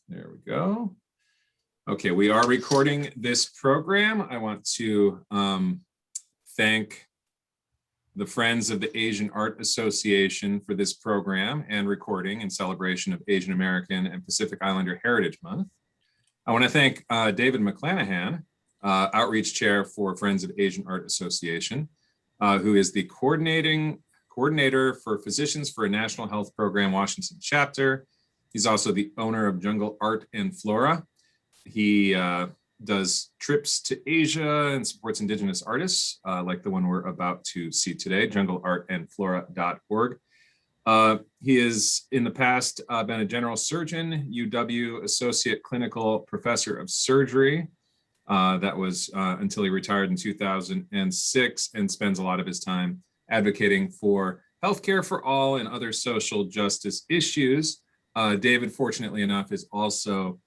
There we go. Okay, we are recording this program. I want to thank the Friends of the Asian Art Association for this program and recording in celebration of Asian American and Pacific Islander Heritage Month. I want to thank David McClanahan, Outreach Chair for Friends of Asian Art Association, who is the coordinator for Physicians for a National Health Program Washington chapter. He's also the owner of Jungle Art and Flora. He does trips to Asia and supports Indigenous artists, like the one we're about to see today, jungleartandflora.org. He has, in the past, been a general surgeon, UW Associate Clinical Professor of Surgery. That was until he retired in 2006, and spends a lot of his time advocating for healthcare for all and other social justice issues. David, fortunately enough, is also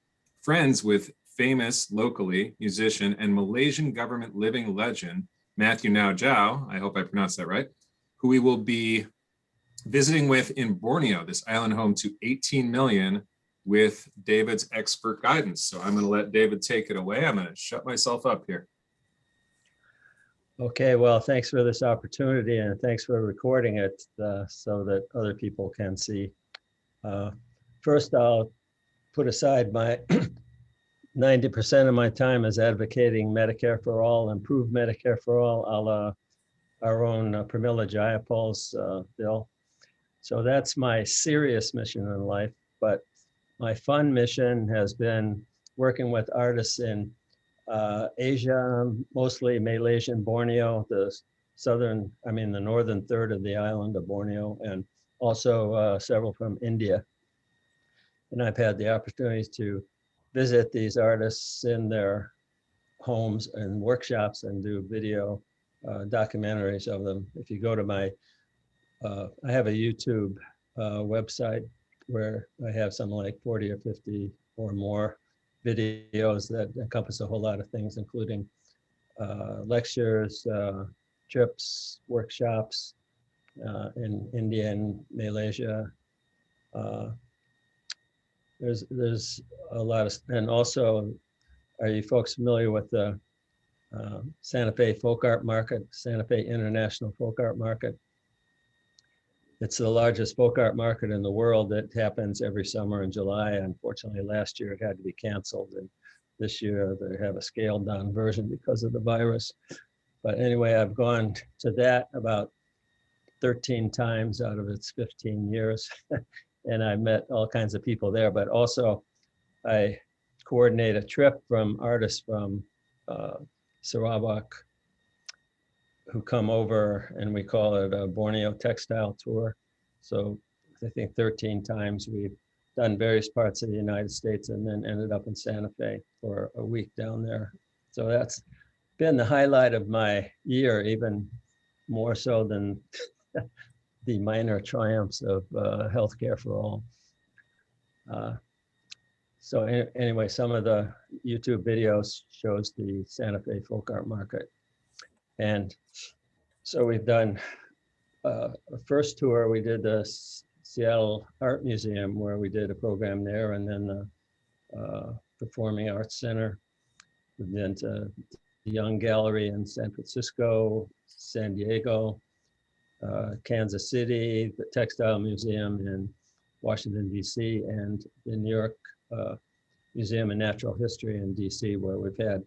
friends with famous locally musician and Malaysian government living legend, Mathew Ngau Jau, I hope I pronounced that right, who we will be visiting with in Borneo, this island home to 18 million, with David's expert guidance. So I'm gonna let David take it away. I'm gonna shut myself up here. Okay, well, thanks for this opportunity and thanks for recording it so that other people can see. First, I'll put aside my 90% of my time is advocating Medicare for all, improved Medicare for all, a la our own Pramila Jayapal's bill. So that's my serious mission in life. But my fun mission has been working with artists in Asia, mostly Malaysian, Borneo, the northern third of the island of Borneo, and also several from India. And I've had the opportunity to visit these artists in their homes and workshops and do video documentaries of them. If you go to my, I have a YouTube website where I have something like 40 or 50 or more videos that encompass a whole lot of things, including lectures, trips, workshops in India and Malaysia. There's a lot of, and also, are you folks familiar with the Santa Fe Folk Art Market, Santa Fe International Folk Art Market? It's the largest folk art market in the world that happens every summer in July. Unfortunately, last year it had to be canceled, and this year they have a scaled down version because of the virus. But anyway, I've gone to that about 13 times out of its 15 years. And I met all kinds of people there, but also I coordinate a trip from artists from Sarawak who come over, and we call it a Borneo textile tour. So I think 13 times we've done various parts of the United States and then ended up in Santa Fe for a week down there. So that's been the highlight of my year, even more so than the minor triumphs of healthcare for all. So anyway, some of the YouTube videos shows the Santa Fe Folk Art Market. And so we've done a first tour, we did the Seattle Art Museum where we did a program there, and then the Performing Arts Center. We've been to the Young Gallery in San Francisco, San Diego, Kansas City, the Textile Museum in Washington, D.C., and the New York Museum of Natural History in D.C., where we've had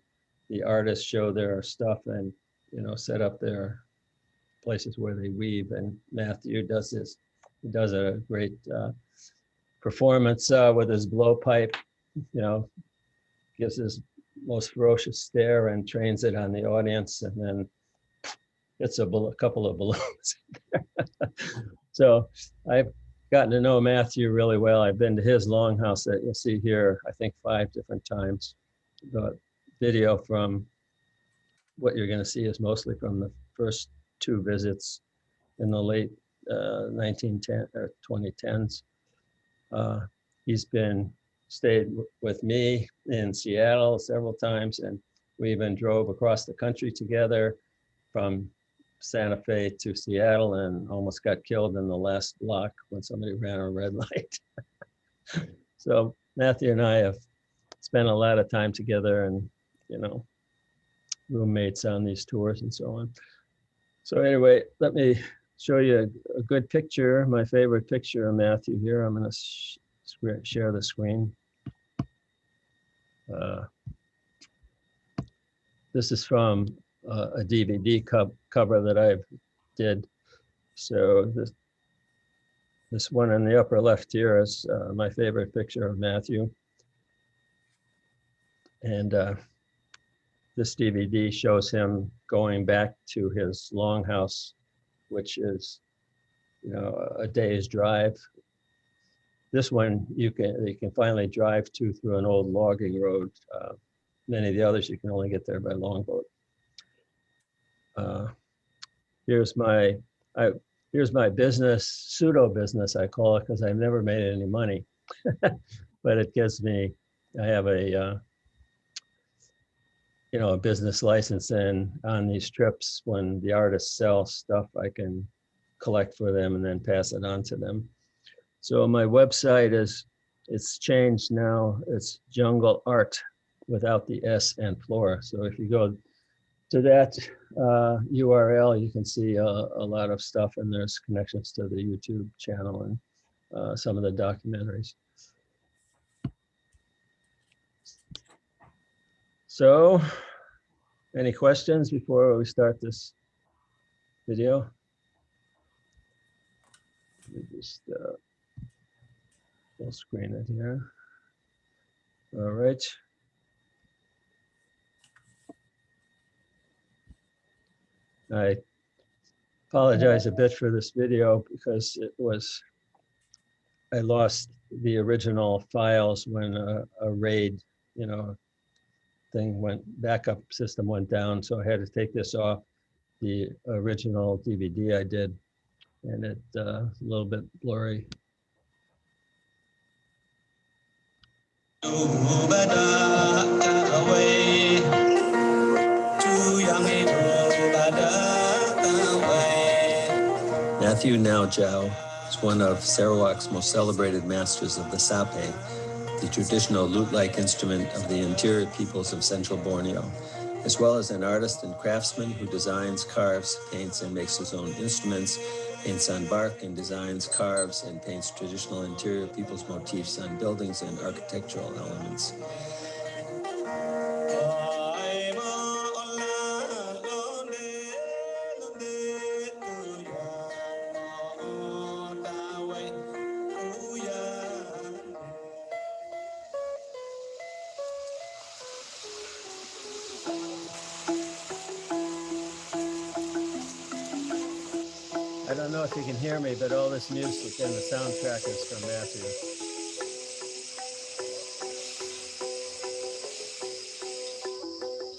the artists show their stuff and, you know, set up their places where they weave. And Mathew does this. He does a great performance with his blowpipe, you know, gives his most ferocious stare and trains it on the audience, and then it's a couple of balloons. So I've gotten to know Mathew really well. I've been to his Longhouse that you'll see here, I think 5 different times. The video from what you're going to see is mostly from the first 2 visits in the late 1910 or 2010s. He's stayed with me in Seattle several times, and we even drove across the country together from Santa Fe to Seattle and almost got killed in the last block when somebody ran a red light. So Matthew and I have spent a lot of time together and, you know, roommates on these tours and so on. So anyway, let me show you a good picture, my favorite picture of Matthew here. I'm going to share the screen. This is from a DVD cover that I did. So this one in the upper left here is my favorite picture of Matthew. And this DVD shows him going back to his Longhouse, which is, you know, a day's drive. This one you can finally drive to through an old logging road. Many of the others you can only get there by longboat. Here's my business, pseudo business I call it, because I've never made any money, but it gives me, I have a you know, a business license, and on these trips, when the artists sell stuff, I can collect for them and then pass it on to them. So my website it's changed now. It's Jungle Art without the S and floor. So if you go to that URL, you can see a lot of stuff, and there's connections to the YouTube channel and some of the documentaries. So, any questions before we start this video? Let me just full screen it here. All right. I apologize a bit for this video because I lost the original files when a RAID, you know, backup system went down. So I had to take this off the original DVD I did, and it's a little bit blurry. Mathew Ngau Jau is one of Sarawak's most celebrated masters of the sape, the traditional lute-like instrument of the interior peoples of central Borneo, as well as an artist and craftsman who designs, carves, paints, and makes his own instruments, paints on bark, and designs, carves, and paints traditional interior peoples motifs on buildings and architectural elements. I don't know if you can hear me, but all this music and the soundtrack is from Mathew.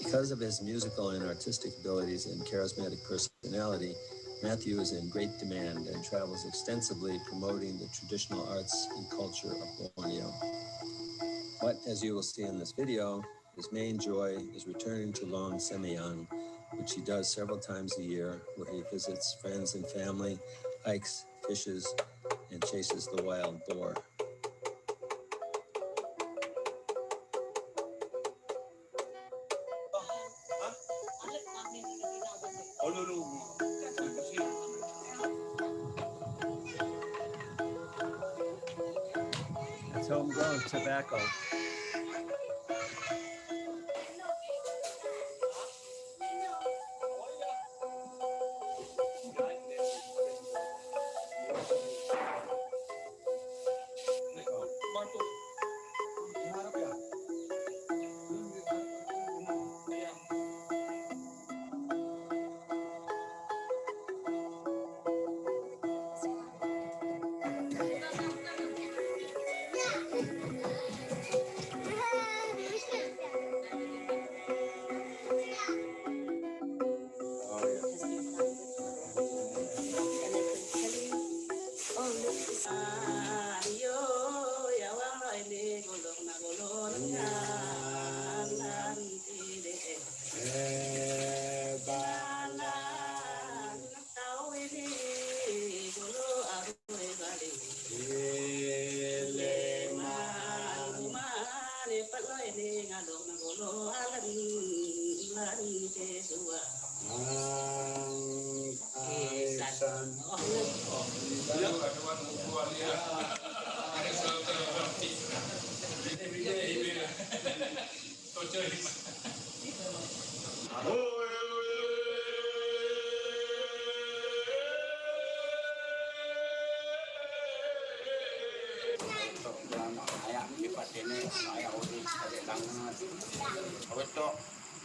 Because of his musical and artistic abilities and charismatic personality, Mathew is in great demand and travels extensively promoting the traditional arts and culture of Borneo. But as you will see in this video, his main joy is returning to Long Semiyang, which he does several times a year, where he visits friends and family, hikes, fishes, and chases the wild boar. That's homegrown tobacco.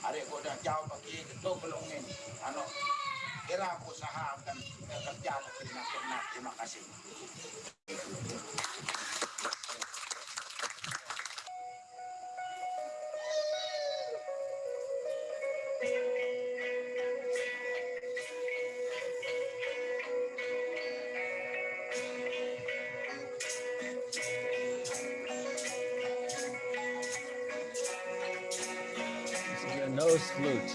Hari ko dah jauh bagi itu belum ini. Ano, kira aku usaha dan kerja terima kasih. This is a nose flute.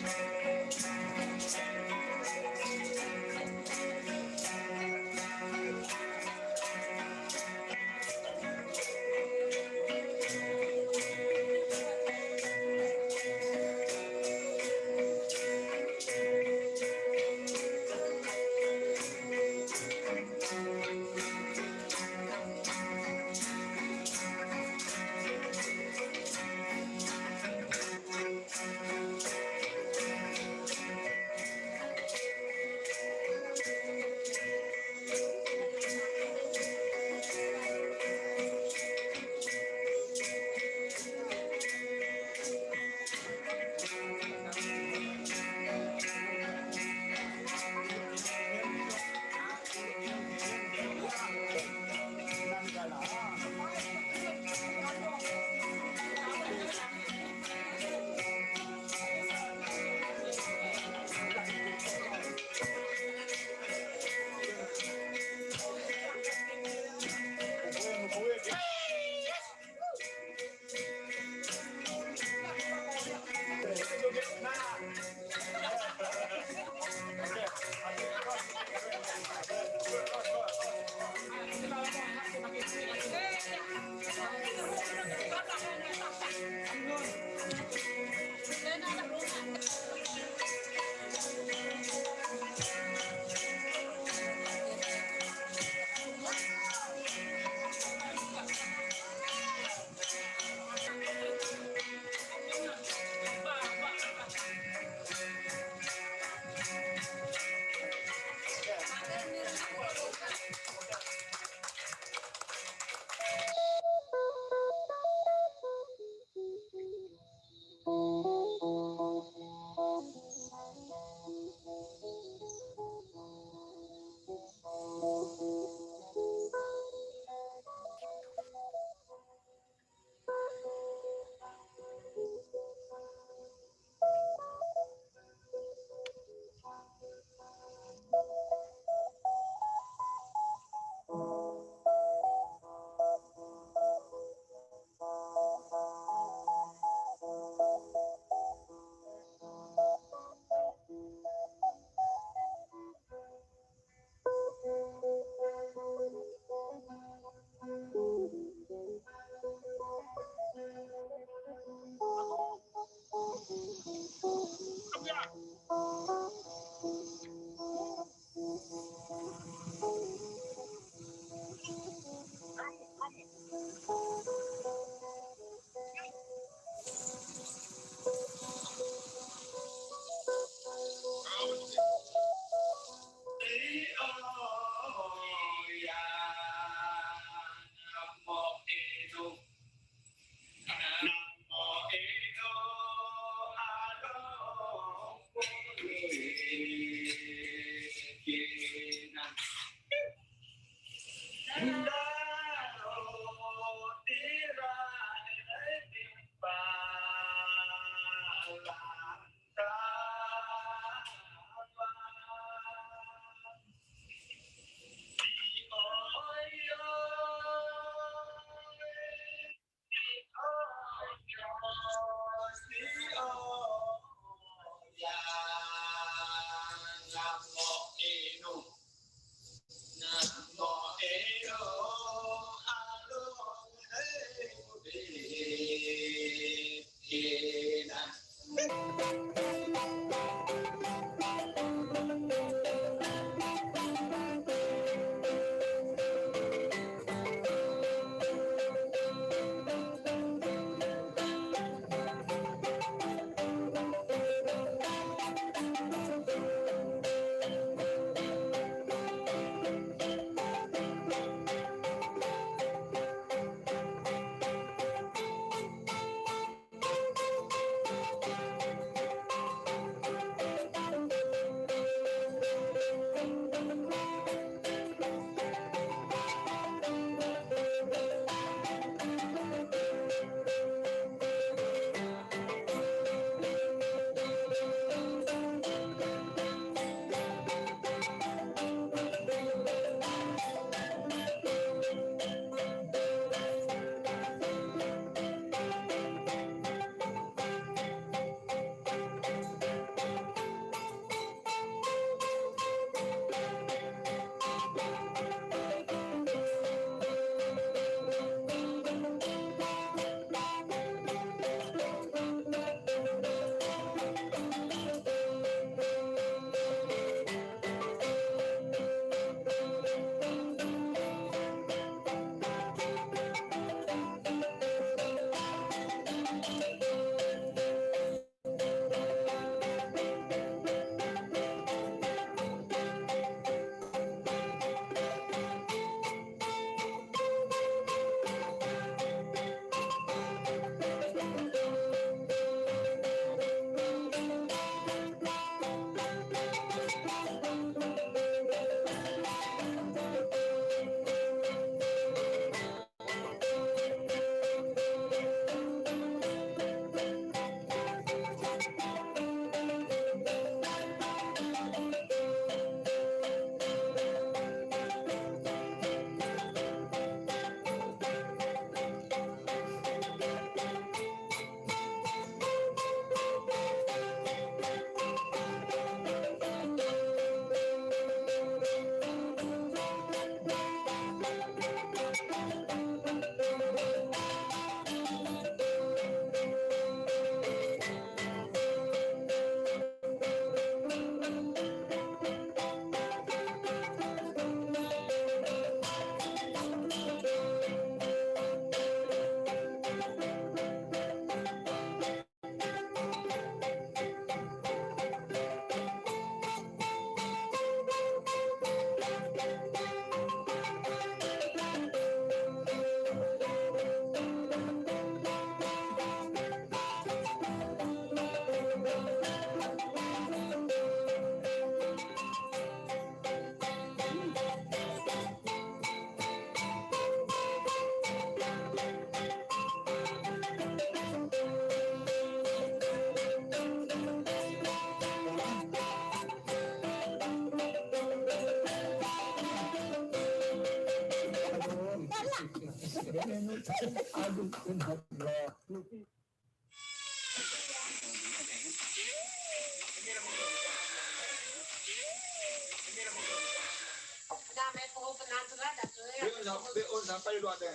Sampai lu ada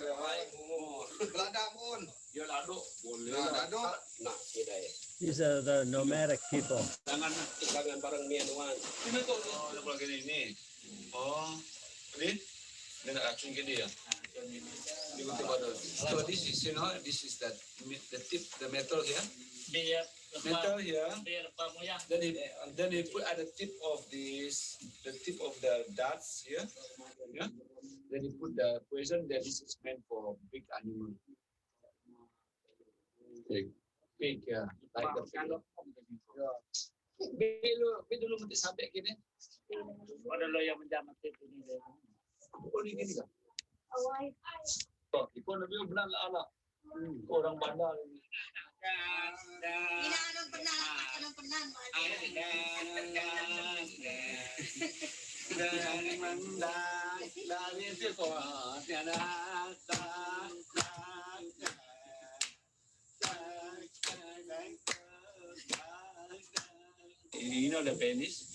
Ladang pun. Ya laduk. Boleh. Laduk. Nak kira ya. These are the nomadic people. Jangan barang mianuan. Ini tuh. Oh, ada lagi ini. Oh. Ini nak racun ke dia. So this is, you know, this is the tip, the metal here. Metal here. Then he put at the tip of this, the tip of the darts here. Yeah. Then he put the poison. That this is meant for big animal. Pig, yeah. Like the pig. Dulu mesti sampai gini. Ada lo yang menjamak itu ni. Oh ni gini kan? Oh, ikut lebih benar lah. Orang bandar ini. Ini anong penan. You know the penis?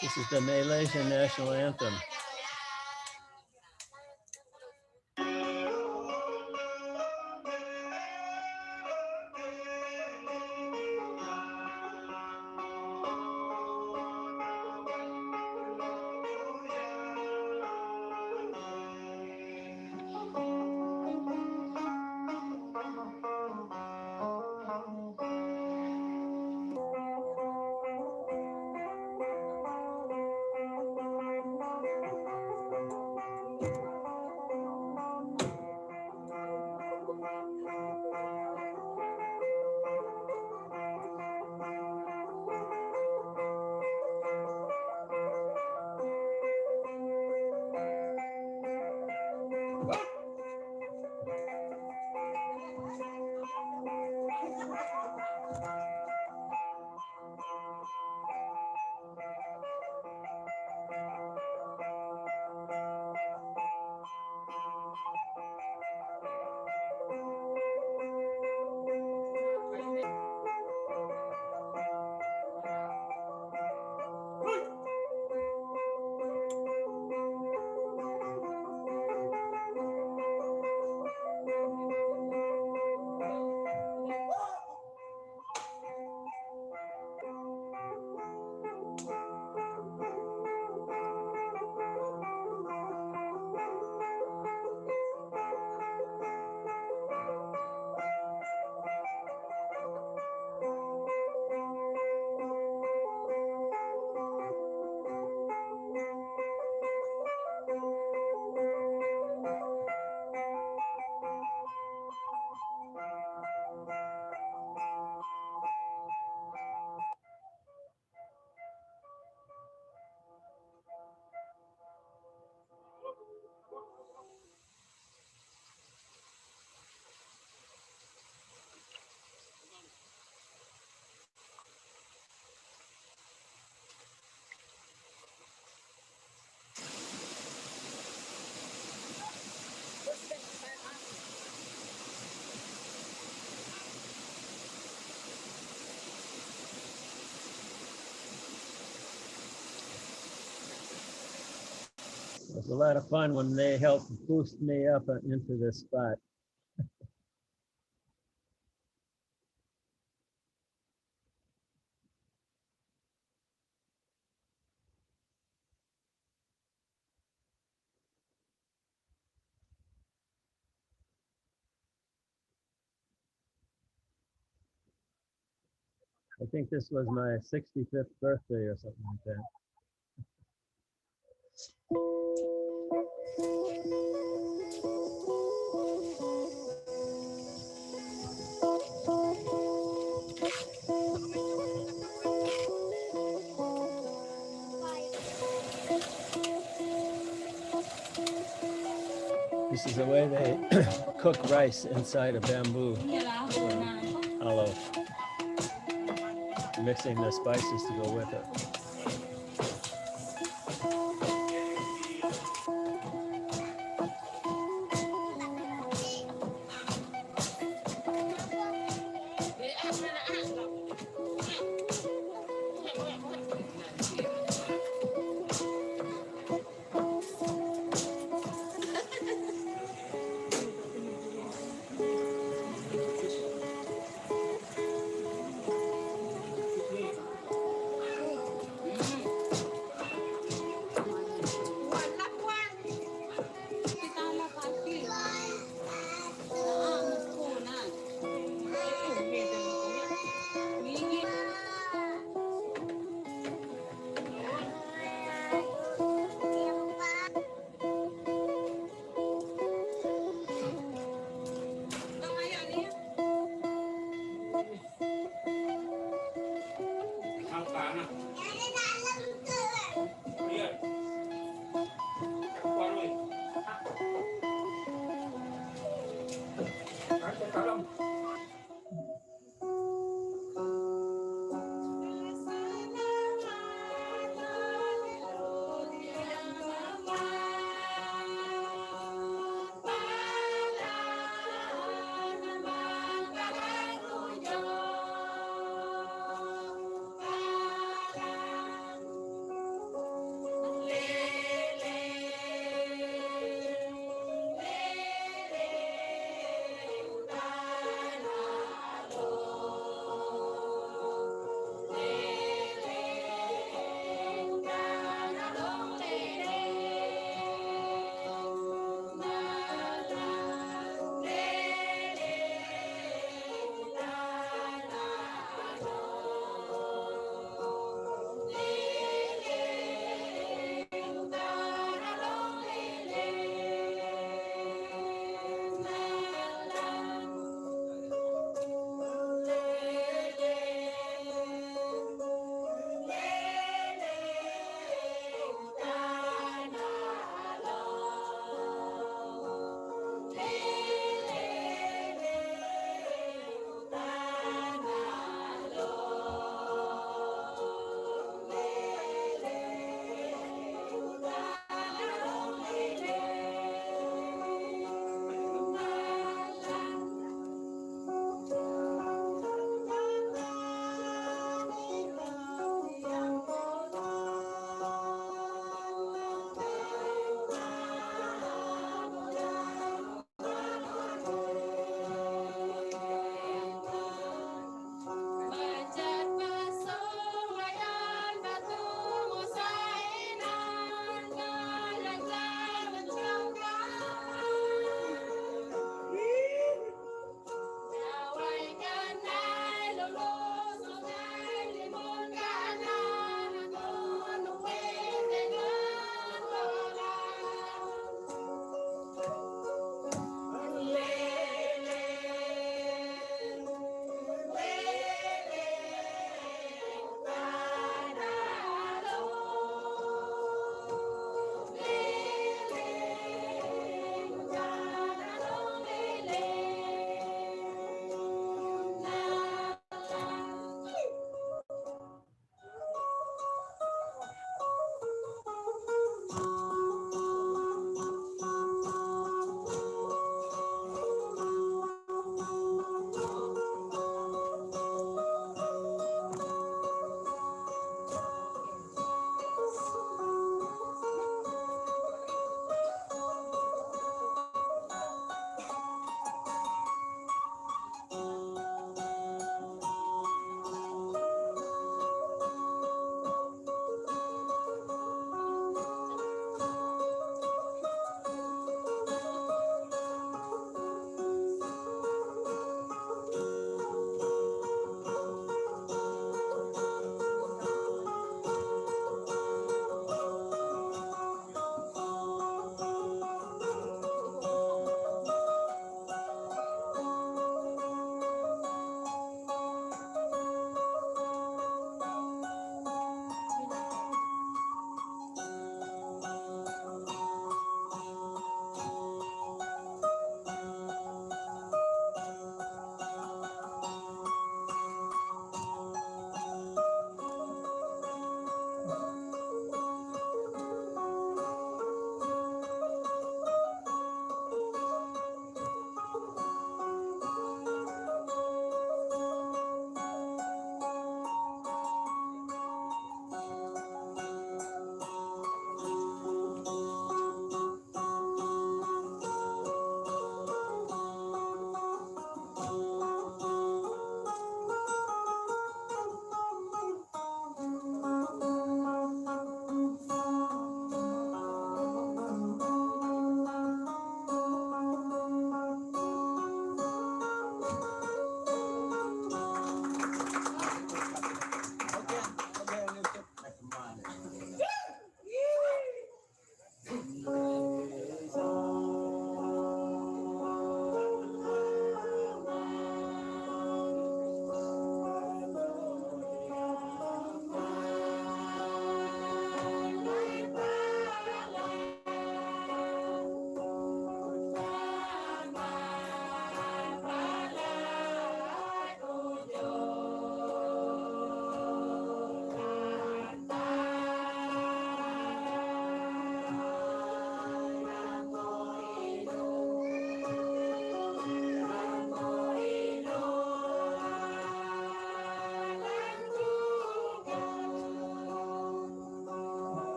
This is the Malaysian national anthem. a lot of fun when they helped boost me up into this spot. I think this was my 65th birthday or something like that. This is the way they cook rice inside a bamboo hollow, mixing the spices to go with it.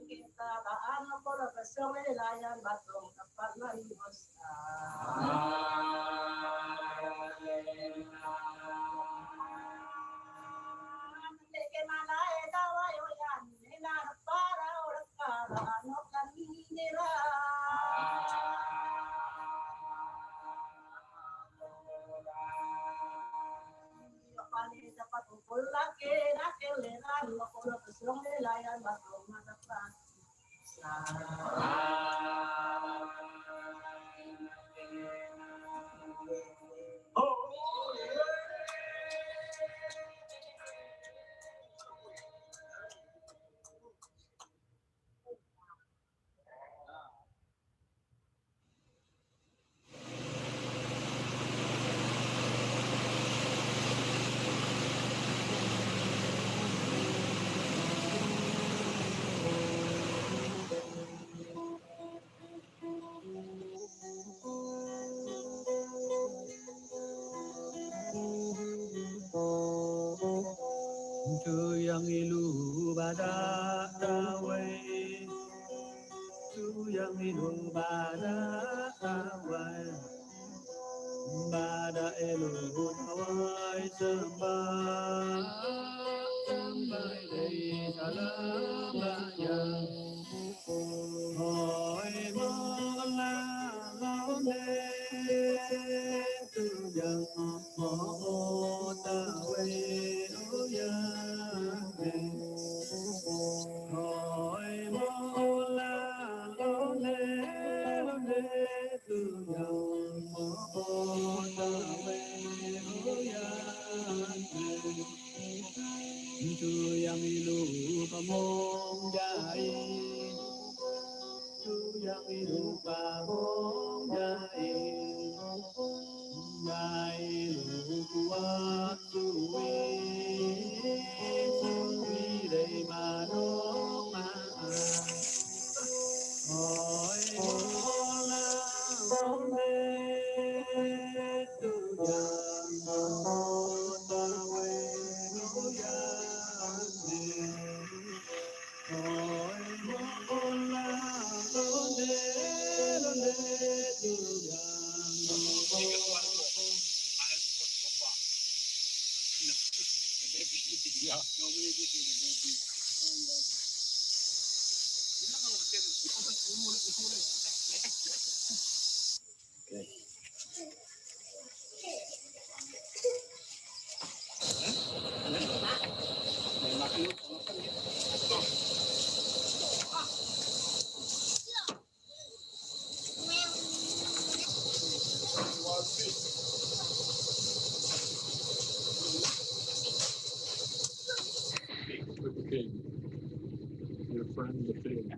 Kita taan ako na pasyong ilayan batong kapat na hibos Ke malay dawayo yan nila para oras para ano kanira Pani dapat tungkol lagi na kailangan ako na pasyong ilayan batong matapat Tu yang ilu bada tawai Tu yang ilu bada tawai Bada ilu tawai sembah Sembah dari salam bayang Hoi mola laune Tu yang mo tawai Hoi mola lone lone tu yang mo tawe tu yang ilu pamong jai tu yang ilu pamong jai jai lu kuat suwi Dei ma no ma Hoi mola lone tu yang mo tawe Hoi mola lone lone tu yang Okay. Your friend, the pig.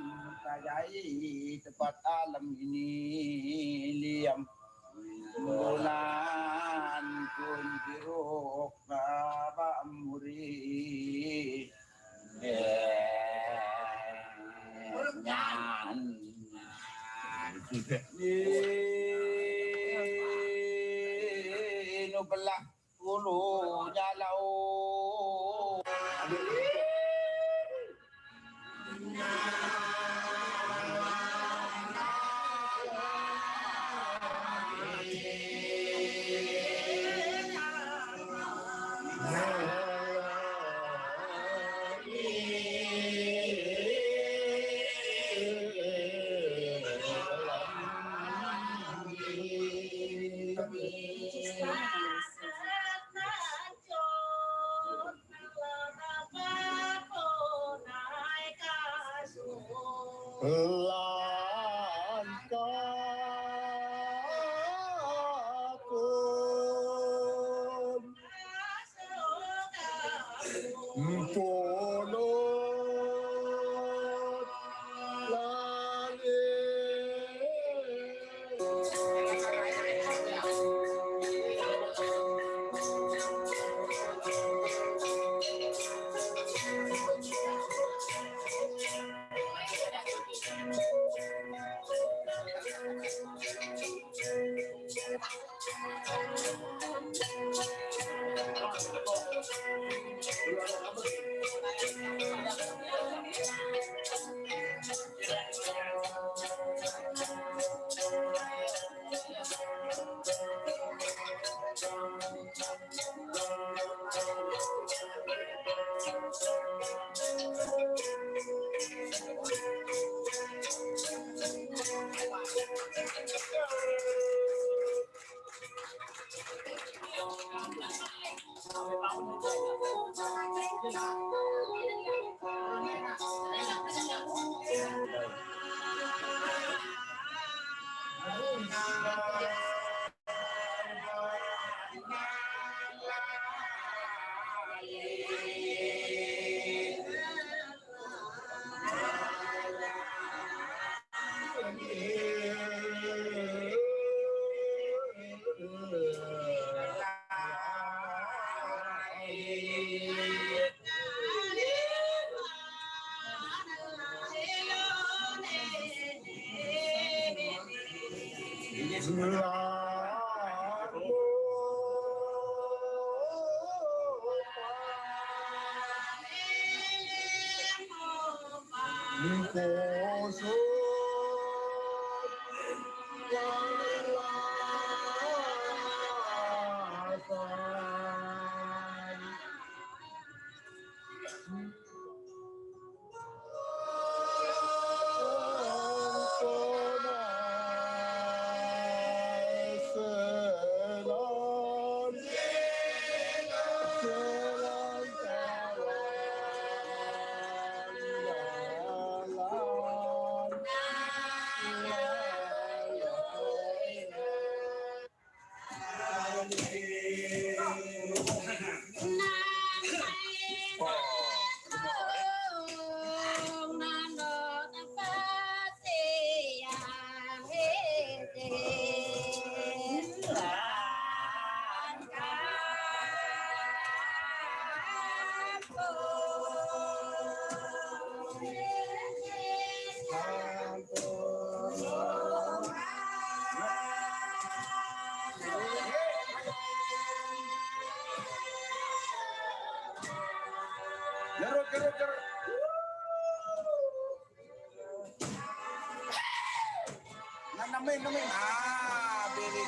Mempercayai tempat alam ini Very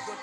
good.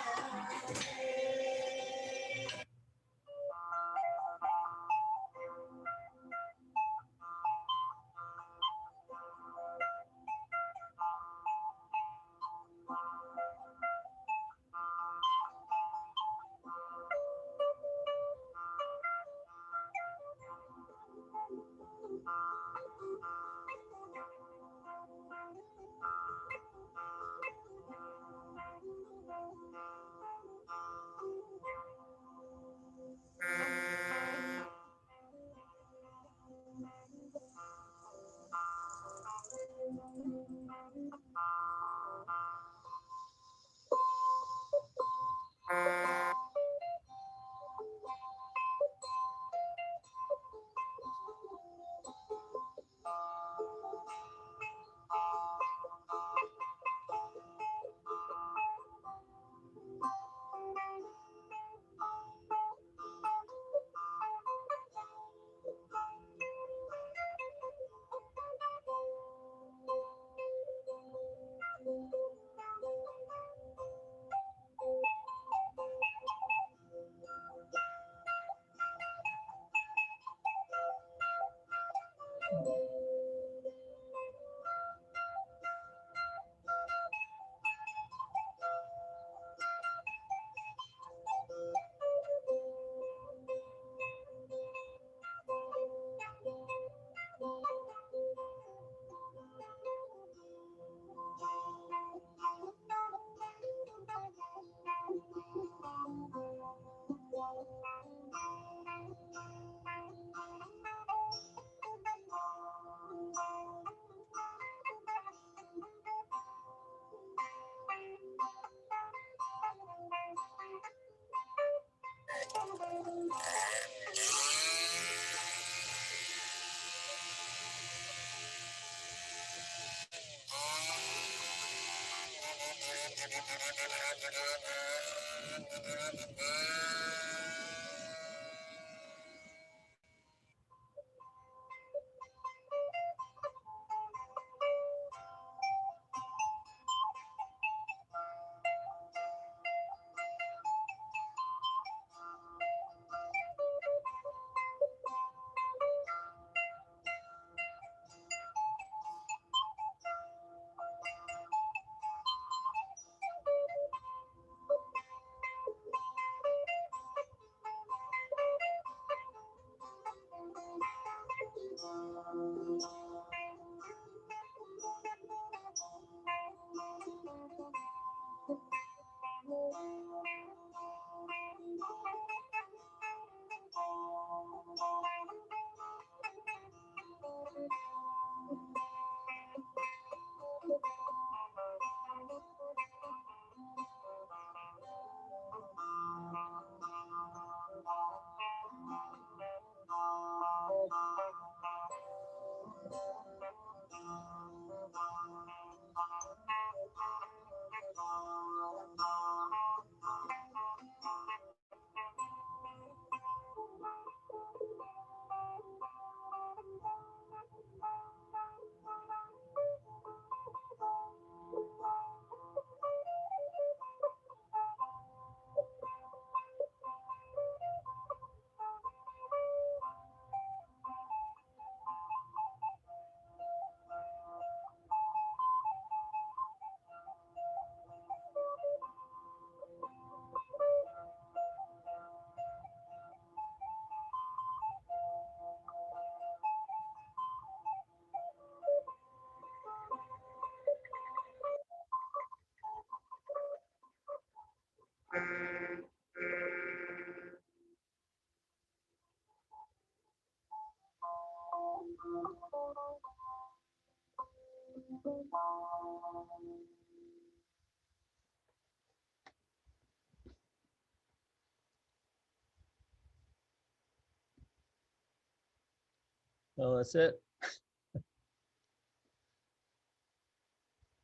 Well, that's it.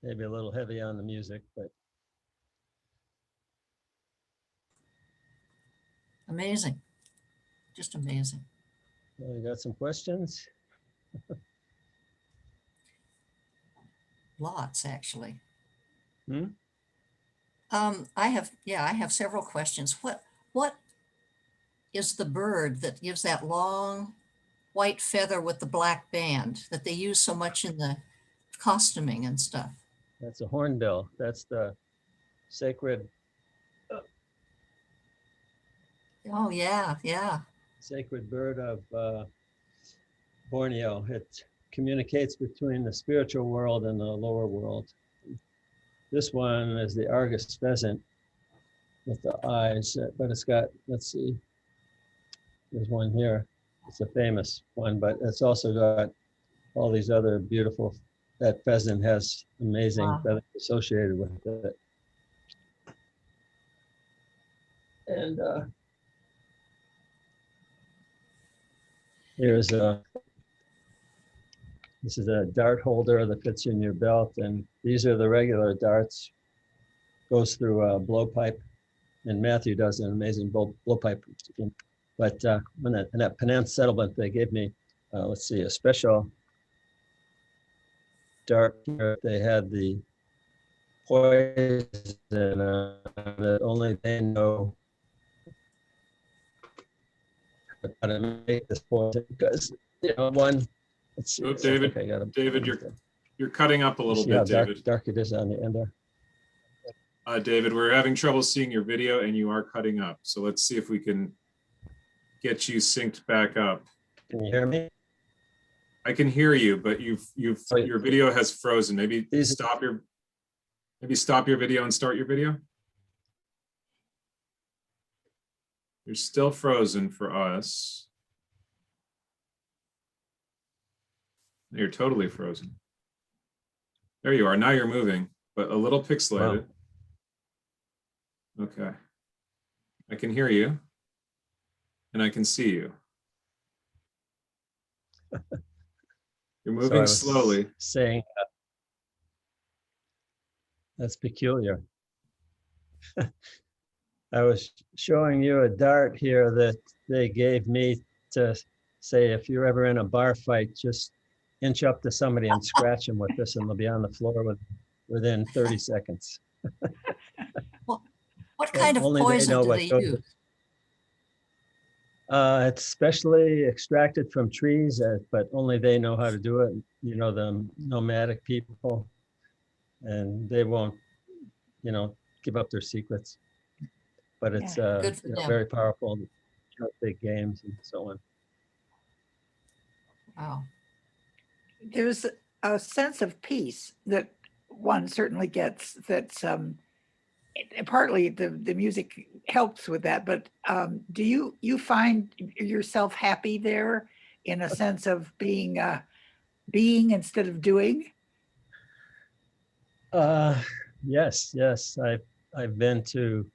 Maybe a little heavy on the music, but Amazing. Just amazing. well, you got some questions? Lots, actually. Hmm? I have several questions. What is the bird that gives that long white feather with the black band that they use so much in the costuming and stuff? That's a hornbill. That's the sacred Oh, yeah, yeah. bird of Borneo. It communicates between the spiritual world and the lower world. This one is the Argus pheasant with the eyes, but it's got, let's see, there's one here. It's a famous one, but it's also got all these other beautiful, that pheasant has amazing Wow. feathers associated with it. And here's this is a dart holder that fits in your belt, and these are the regular darts. Goes through a blowpipe, and Mathew does an amazing blowpipe. But when in that Penan settlement, they gave me, let's see, a special dart. They had the poison that only they know how to make this poison, because one. Let's see. Oh, David, okay, David, you're cutting up a little see how bit, David. dark it is on the end there. David, we're having trouble seeing your video and you are cutting up. So let's see if we can get you synced back up. Can you hear me? I can hear you, but your video has frozen. Maybe stop your video and start your video. You're still frozen for us. You're totally frozen. There you are. Now you're moving, but a little pixelated. Wow. Okay. I can hear you and I can see you. You're moving slowly. Saying that's peculiar. I was showing you a dart here that they gave me to say, if you're ever in a bar fight, just inch up to somebody and scratch them with this and they'll be on the floor within 30 seconds. What kind of Only they poison know do what they goes- use? It's specially extracted from trees, but only they know how to do it. You know, the nomadic people, and they won't, you know, give up their secrets. But it's Good for you know, them. very powerful, big games and so on. Wow. There's a sense of peace that one certainly gets. That's partly the music helps with that. But do you find yourself happy there in a sense of being instead of doing? Yes. I've been to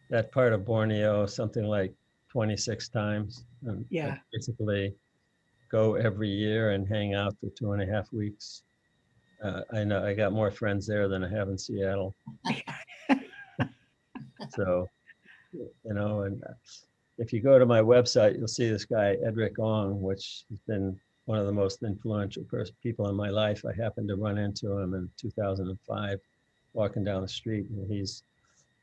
that part of Borneo something like 26 times. And I Yeah. basically go every year and hang out for 2.5 weeks. I know I got more friends there than I have in Seattle. So, you know, and if you go to my website, you'll see this guy, Edric Ong, which has been one of the most influential people in my life. I happened to run into him in 2005, walking down the street, and he's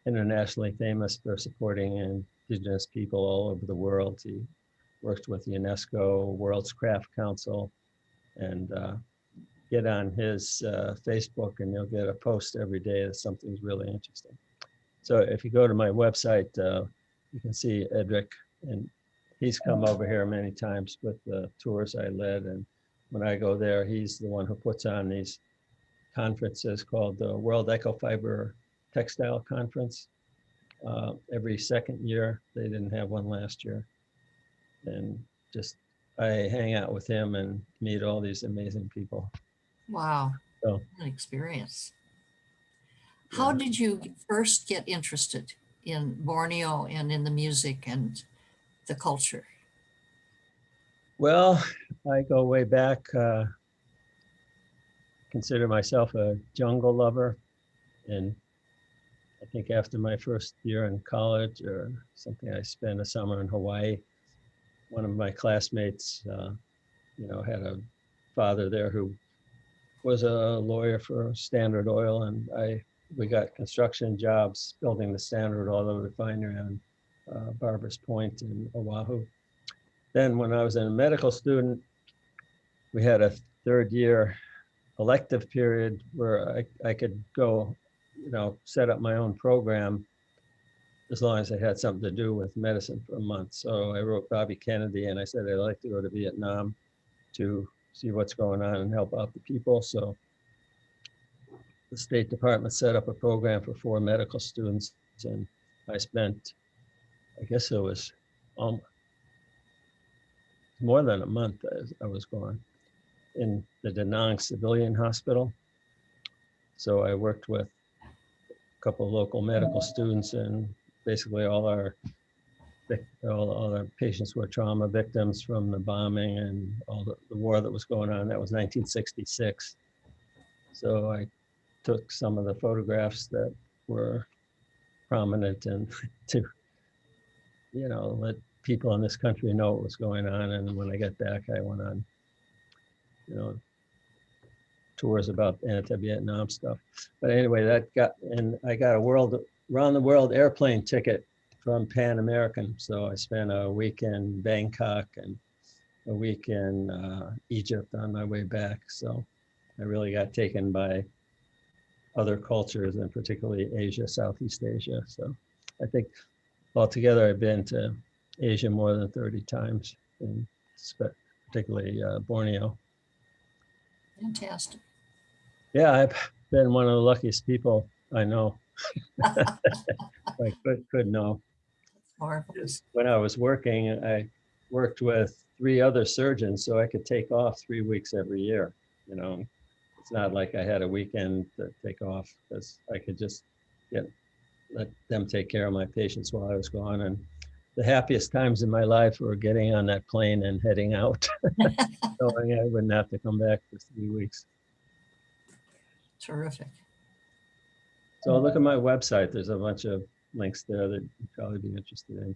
internationally famous for supporting indigenous people all over the world. He works with UNESCO, World's Craft Council, and get on his Facebook and you'll get a post every day that something's really interesting. So if you go to my website, you can see Edric, and he's come over here many times with the tours I led. And when I go there, he's the one who puts on these conferences called the World Ecofiber Textile Conference. Every second year. They didn't have one last year. And just, I hang out with him and meet all these amazing people. Wow. So, What an experience. How did you first get interested in Borneo and in the music and the culture? well, I go way back, consider myself a jungle lover. And I think after my first year in college or something, I spent a summer in Hawaii. One of my classmates, you know, had a father there who was a lawyer for Standard Oil, and we got construction jobs building the Standard Oil refinery on Barbers Point in Oahu. Then when I was a medical student, we had a 3rd year elective period where I could go, you know, set up my own program as long as I had something to do with medicine for a month. So I wrote Bobby Kennedy and I said, I'd like to go to Vietnam to see what's going on and help out the people. So the State Department set up a program for 4 medical students, and I spent, I guess it was more than a month as I was gone in the Da Nang Civilian Hospital. So I worked with a couple of local medical students, and basically all our patients were trauma victims from the bombing and all the war that was going on. That was 1966. So I took some of the photographs that were prominent and to, you know, let people in this country know what was going on. And when I got back, I went on, you know, tours about anti-Vietnam stuff. But anyway, I got a round the world airplane ticket from Pan American. So I spent a week in Bangkok and a week in Egypt on my way back. So I really got taken by other cultures, and particularly Asia, Southeast Asia. So I think altogether I've been to Asia more than 30 times, and particularly Borneo. Fantastic. Yeah, I've been one of the luckiest people I know. I could know. Marvelous. When I was working, I worked with 3 other surgeons, so I could take off 3 weeks every year. You know, it's not like I had a weekend to take off, because I could just let them take care of my patients while I was gone. And the happiest times in my life were getting on that plane and heading out, knowing I wouldn't have to come back for 3 weeks. Terrific. So look at my website. There's a bunch of links there that you'd probably be interested in.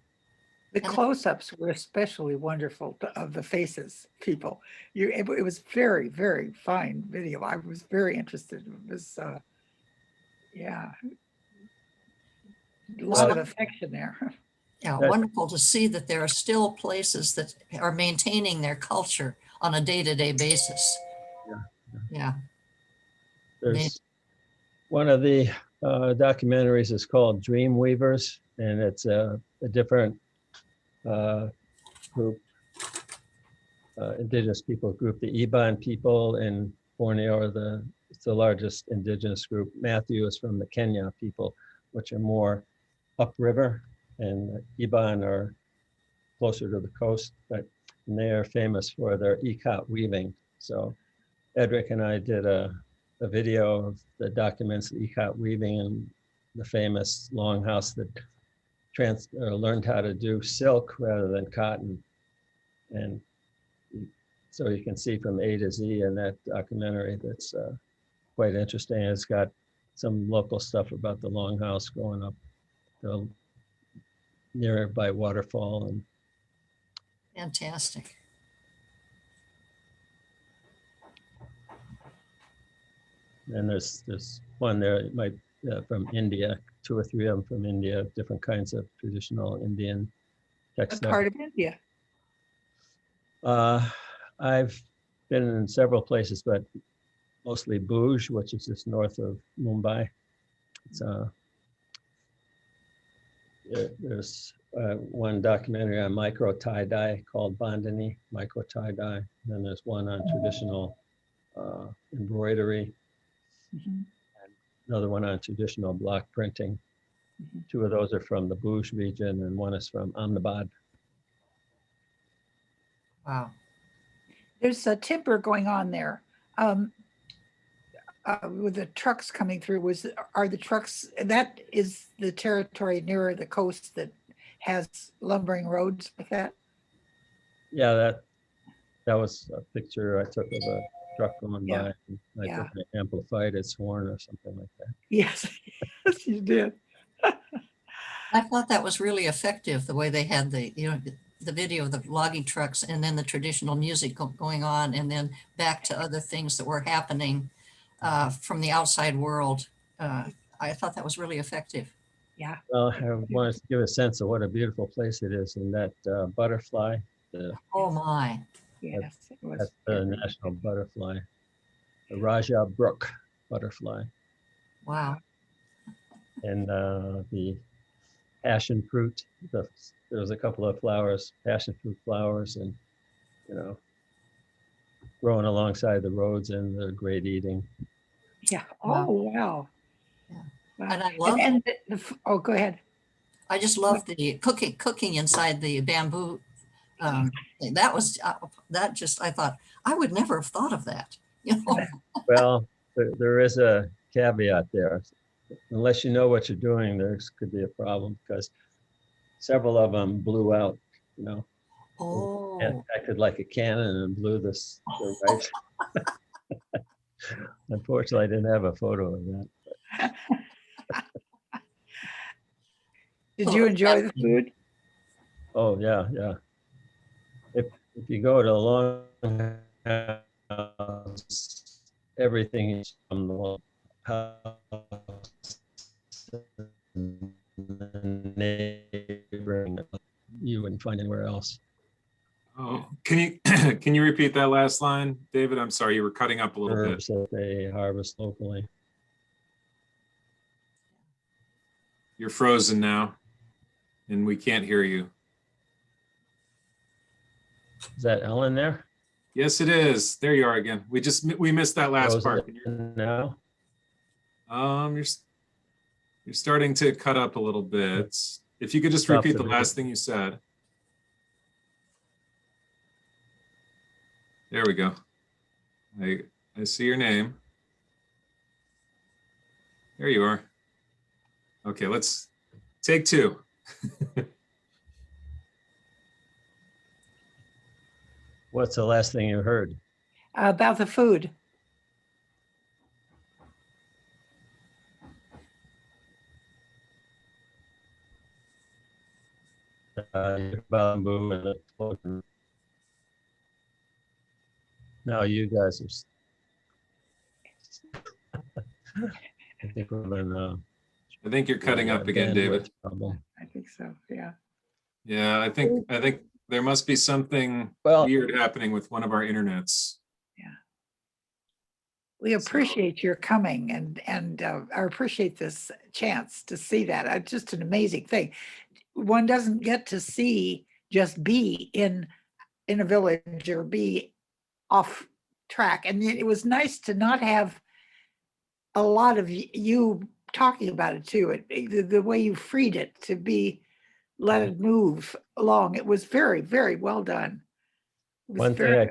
The And- close-ups were especially wonderful of the faces, people. It was very, very fine video. I was very interested. It was, yeah. A lot of affection there. Yeah, That- wonderful to see that there are still places that are maintaining their culture on a day-to-day basis. Yeah, There's one of the documentaries is called Dream Weavers, and it's a different group, indigenous people group. The Iban people in Borneo are it's the largest indigenous group. Mathew is from the Kenyah people, which are more upriver, and Iban are closer to the coast, but they are famous for their ikat weaving. So Edric and I did a video of the documents the ikat weaving and the famous Longhouse that learned how to do silk rather than cotton. And so you can see from A to Z in that documentary. That's quite interesting. It's got some local stuff about the Longhouse going up the nearby waterfall. And fantastic. then there's one there, it might from India, 2 or 3 of them from India, different kinds of traditional Indian What textiles. part of India? I've been in several places, but mostly Bhuj, which is just north of Mumbai. It's there's one documentary on micro tie-dye called Bandhani, micro tie-dye. Then there's one on traditional embroidery, Mhm, another one on traditional block printing. mhm. 2 of those are from the Bhuj region, and one is from Ahmedabad. Wow. There's a timber going on there. With the trucks coming through, are the trucks, that is the territory nearer the coast that has lumbering roads like that? Yeah, that was a picture I took of a truck going Yeah, by. And I yeah. think I amplified its horn or something like that. Yes, yes, you did. I thought that was really effective, the way they had the video of the logging trucks and then the traditional music going on and then back to other things that were happening from the outside world. I thought that was really effective. Yeah. Well, I wanted to give a sense of what a beautiful place it is, and that butterfly, Oh my. Yes, it was. that's the national butterfly, the Raja Brook butterfly, Wow. and the passion fruit. There was a couple of flowers, passion fruit flowers, and growing alongside the roads, and they're great eating. Yeah. Wow. Oh, wow. Yeah. Wow. And I love, And oh, go ahead. I just love the cooking inside the bamboo. Thing. That was, I thought, I would never have thought of that. You know? Well, there is a caveat there. Unless you know what you're doing, there could be a problem, because several of them blew out, and Oh, acted like a cannon and blew the rice. Unfortunately, I didn't have a photo of that. Did you enjoy the food? Oh, yeah, yeah. If you go to Longhouse, everything is from the house, neighboring, you wouldn't find anywhere else. Oh, can you repeat that last line, David? I'm sorry, you were cutting up a little bit. Herbs that they harvest locally. You're frozen now, and we can't hear you. Is that Ellen there? Yes, it is. There you are again. We missed that last Frozen part. now? You're starting to cut up a little bit. If you could just Stop repeat the the video. last thing you said. There we go. I see your name. There you are. Okay, let's take 2. What's the last thing you heard? About the food. Bamboo and the floating. Now you guys are. I think we're in. I think you're cutting up again, David. Problem. I think so, yeah. Yeah, I think there must be something Well, weird happening with one of our internets. We appreciate your coming and I appreciate this chance to see that. It's just an amazing thing. One doesn't get to see just be in a village or be off track. And it was nice to not have a lot of you talking about it too. The way you freed it to be, let it move along. It was very, very well done. One thing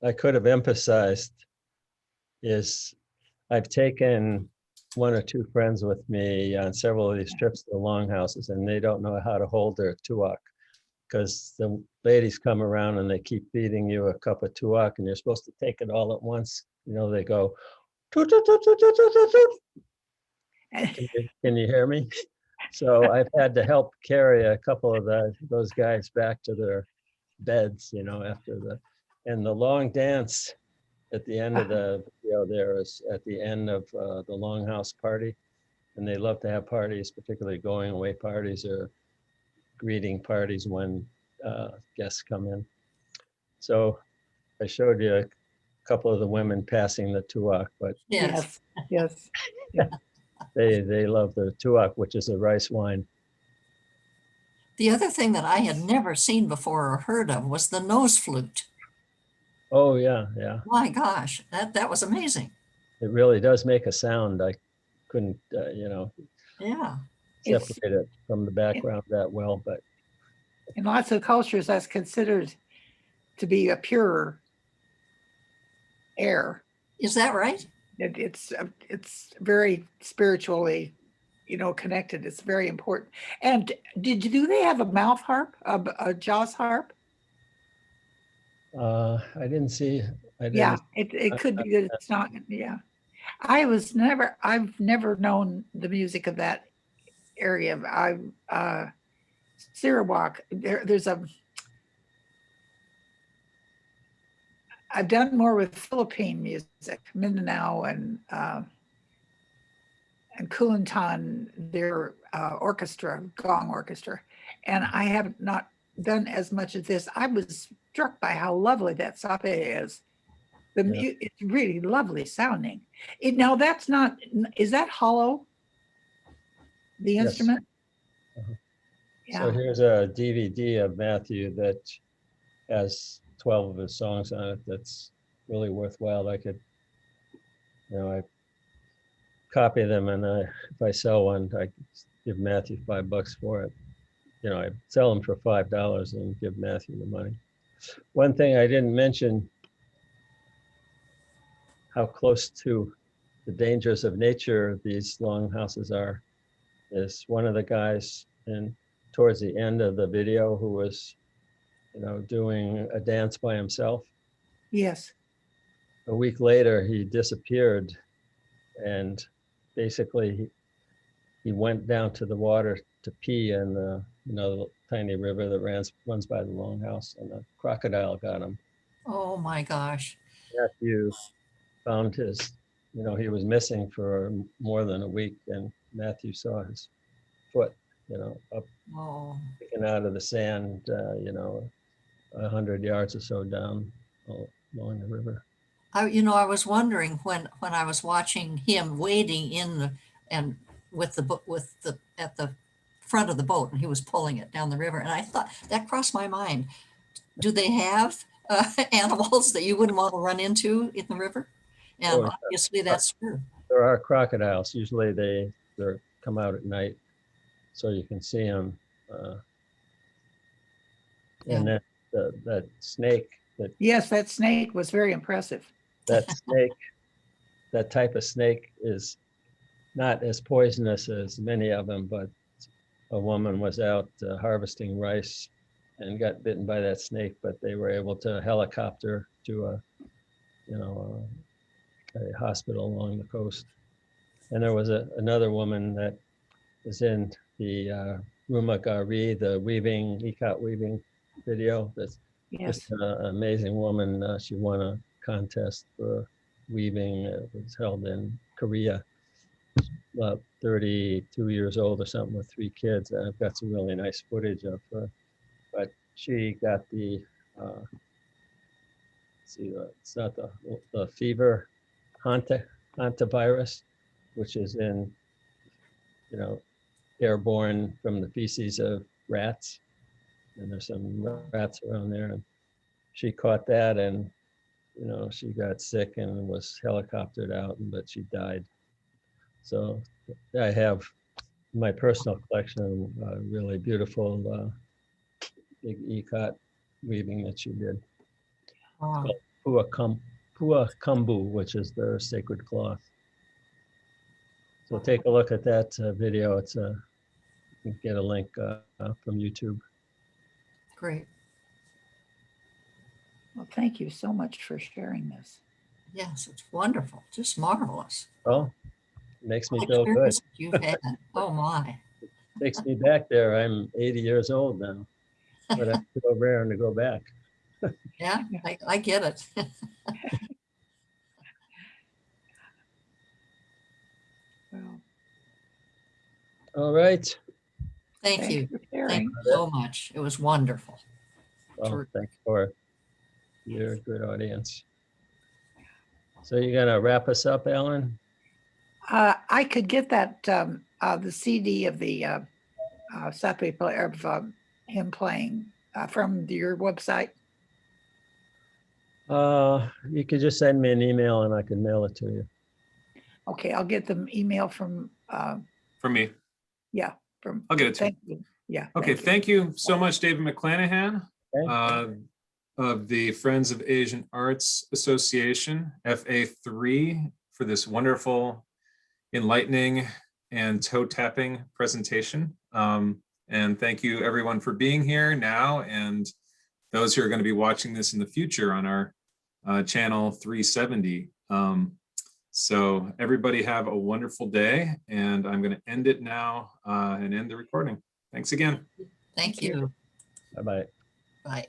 I could have emphasized is I've taken one or two friends with me on several of these trips to the longhouses, and they don't know how to hold their tuak because the ladies come around and they keep feeding you a cup of tuak, and you're supposed to take it all at once. You know, they go, toot, toot, toot, toot, toot, toot, toot. Can you hear me? So I've had to help carry a couple of those guys back to their beds, you know, and the long dance at the end of the video there is at the end of the Longhouse party. And they love to have parties, particularly going away parties or greeting parties when guests come in. So I showed you a couple of the women passing the tuak, but Yes. Yes. they love the tuak, which is a rice wine. The other thing that I had never seen before or heard of was the nose flute. Oh yeah, yeah. My gosh, that was amazing. It really does make a sound. I couldn't, you know, Yeah. separate it from the background that well, but In lots of cultures, that's considered to be a purer air. Is that right? It's very spiritually, you know, connected. It's very important. And do they have a mouth harp, a jaws harp? I didn't see. Yeah, it could be that it's not. Yeah, I've never known the music of that area. Sarawak. I've done more with Philippine music, Mindanao and Kulantan, their orchestra, gong orchestra, and I have not done as much of this. I was struck by how lovely that sape is. It's really lovely sounding. Now that's not, is that hollow? The Yes. instrument? So here's a DVD of Mathew that has 12 of his songs on it. That's really worthwhile. I could, you know, I copy them, and if I sell one, I give Mathew $5 for it. You know, I sell them for $5 and give Mathew the money. One thing I didn't mention, how close to the dangers of nature these longhouses are, is one of the guys towards the end of the video who was, you know, doing a dance by himself. Yes. A week later, he disappeared, and basically he went down to the water to pee in the, you know, the tiny river that runs by the longhouse, and a crocodile got him. Oh my gosh. Mathew found his, you know, he was missing for more than a week, and Mathew saw his foot, you know, up sticking out of the sand, you know, 100 yards or so down along the river. I was wondering when I was watching him wading in and at the front of the boat, and he was pulling it down the river, and I thought that crossed my mind. Do they have animals that you wouldn't want to run into in the river? And obviously that's true. There are crocodiles. Usually they come out at night, so you can see them. And that snake. Yes, that snake was very impressive. That snake, that type of snake is not as poisonous as many of them, but a woman was out harvesting rice and got bitten by that snake, but they were able to helicopter to a hospital along the coast. And there was another woman that was in the Ruma Gari, the weaving, ikat weaving video. That's Yes. just an amazing woman. She won a contest for weaving. It was held in Korea. About 32 years old or something with 3 kids. And I've got some really nice footage of her. But she got the, let's see, it's not the fever hantavirus, which is in, you know, airborne from the feces of rats. And there's some rats around there. And she caught that, and, you know, she got sick and was helicoptered out, but she died. So I have my personal collection, really beautiful big ikat weaving that she did. Wow. Pua Kambu, which is their sacred cloth. So take a look at that video. It's you can get a link from YouTube. Great. Well, thank you so much for sharing this. Yes, it's wonderful. Just marvelous. Oh, makes me What feel good. experience you've had. Oh my. Takes me back there. I'm 80 years old now, but I'm so rare to go back. Yeah, I get it. Well, All right. Thank thanks you. for Thank sharing. you so much. It was wonderful. Well, thanks for your good audience. So you're gonna wrap us up, Alan? I could get that, the CD of the Sape player of him playing from your website. You could just send me an email and I can mail it to you. Okay, I'll get the email from, From me. yeah, from. I'll get it to you. Thank you. Yeah. Okay, thank you so much, David McClanahan, Okay. of the Friends of Asian Arts Association, FA3, for this wonderful, enlightening, and toe-tapping presentation. And thank you, everyone, for being here now, and those who are going to be watching this in the future on our channel 370. So everybody have a wonderful day, and I'm going to end it now and end the recording. Thanks again. Thank you. Bye-bye. Bye.